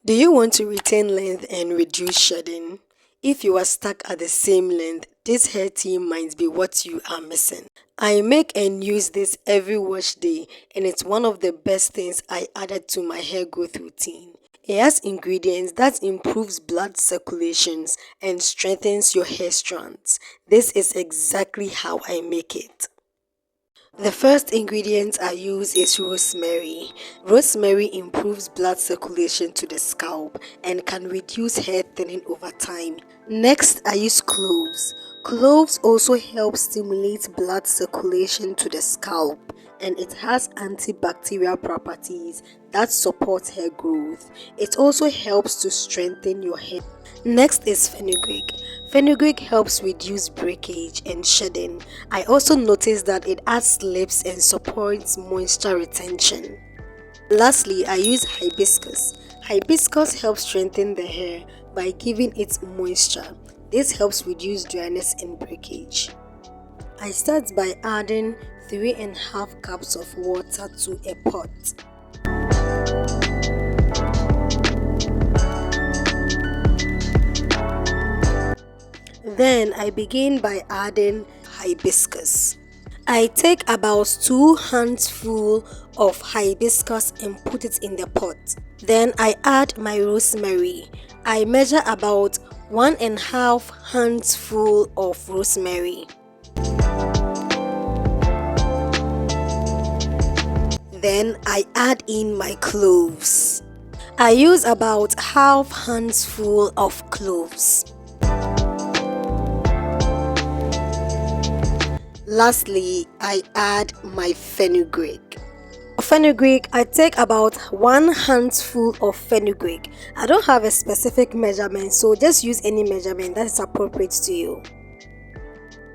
Do you want to retain length and reduce shedding? If you are stuck at the same length, this hair tea might be what you are missing. I make and use this every wash day, and it's one of the best things I added to my hair growth routine. It has ingredients that improves blood circulations and strengthens your hair strands. This is exactly how I make it. The first ingredient I use is rosemary. Rosemary improves blood circulation to the scalp and can reduce hair thinning over time. Next, I use cloves. Cloves also help stimulate blood circulation to the scalp, and it has antibacterial properties that support hair growth. It also helps to strengthen your hair. Next is fenugreek. Fenugreek helps reduce breakage and shedding. I also noticed that it adds lips and supports moisture retention. Lastly, I use hibiscus. Hibiscus helps strengthen the hair by giving it moisture. This helps reduce dryness and breakage. I start by adding 3.5 cups of water to a pot. Then I begin by adding hibiscus. I take about 2 handfuls of hibiscus and put it in the pot. Then I add my rosemary. I measure about 1.5 handfuls of rosemary. Then I add in my cloves. I use about half handful of cloves. Lastly, I add my fenugreek. For fenugreek, I take about 1 handful of fenugreek. I don't have a specific measurement, so just use any measurement that is appropriate to you.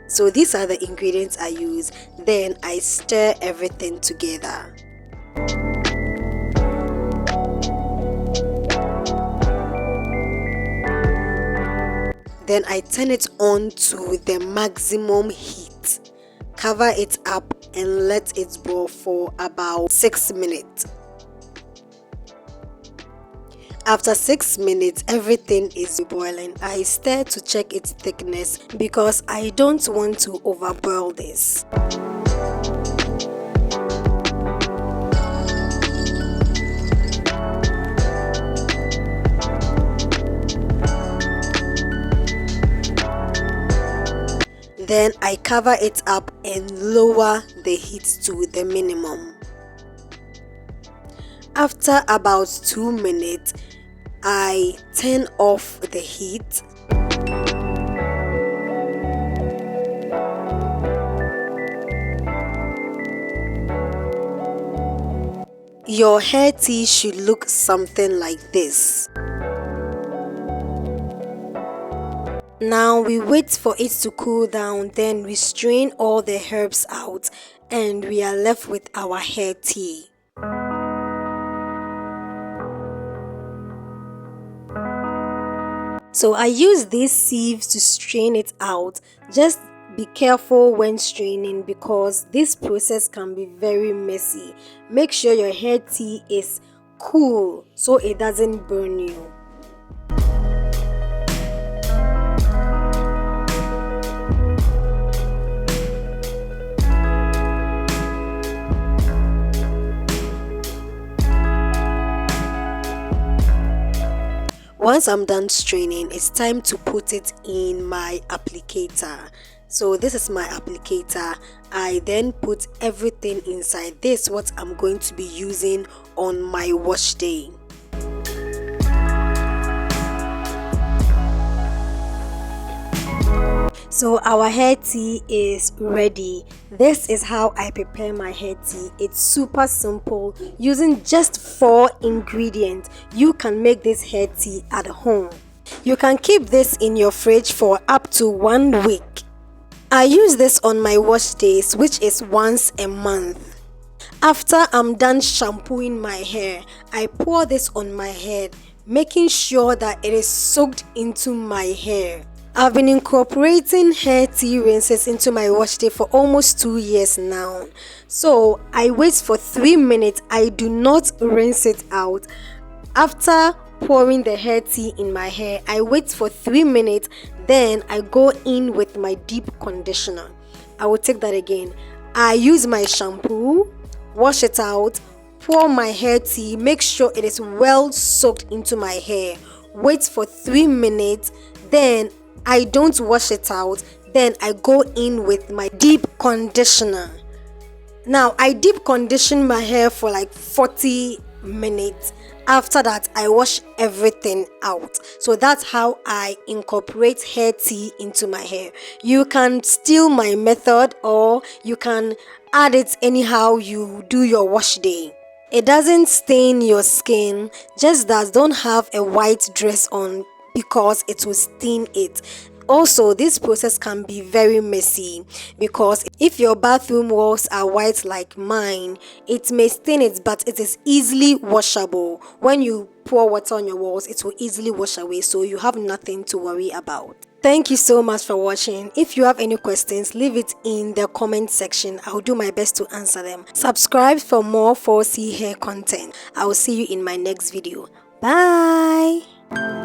So these are the ingredients I use. Then I stir everything together. Then I turn it on to the maximum heat. Cover it up and let it boil for about 6 minutes. After 6 minutes, everything is boiling. I stir to check its thickness because I don't want to overboil this. Then I cover it up and lower the heat to the minimum. After about 2 minutes, I turn off the heat. Your hair tea should look something like this. Now we wait for it to cool down, then we strain all the herbs out and we are left with our hair tea. So I use these sieves to strain it out. Just be careful when straining because this process can be very messy. Make sure your hair tea is cool so it doesn't burn you. Once I'm done straining, it's time to put it in my applicator. So this is my applicator. I then put everything inside. This is what I'm going to be using on my wash day. So our hair tea is ready. This is how I prepare my hair tea. It's super simple. Using just 4 ingredients, you can make this hair tea at home. You can keep this in your fridge for up to 1 week. I use this on my wash days, which is once a month. After I'm done shampooing my hair, I pour this on my head, making sure that it is soaked into my hair. I've been incorporating hair tea rinses into my wash day for almost 2 years now. So I wait for 3 minutes. I do not rinse it out. After pouring the hair tea in my hair, I wait for 3 minutes, then I go in with my deep conditioner. I will take that again. I use my shampoo, wash it out, pour my hair tea, make sure it is well soaked into my hair, wait for 3 minutes, then I don't wash it out, then I go in with my deep conditioner. Now I deep condition my hair for like 40 minutes. After that, I wash everything out. So that's how I incorporate hair tea into my hair. You can steal my method, or you can add it anyhow you do your wash day. It doesn't stain your skin, just that don't have a white dress on because it will stain it. Also, this process can be very messy because if your bathroom walls are white like mine, it may stain it, but it is easily washable. When you pour water on your walls, it will easily wash away, so you have nothing to worry about. Thank you so much for watching. If you have any questions, leave it in the comment section. I'll do my best to answer them. Subscribe for more 4C hair content. I will see you in my next video. Bye.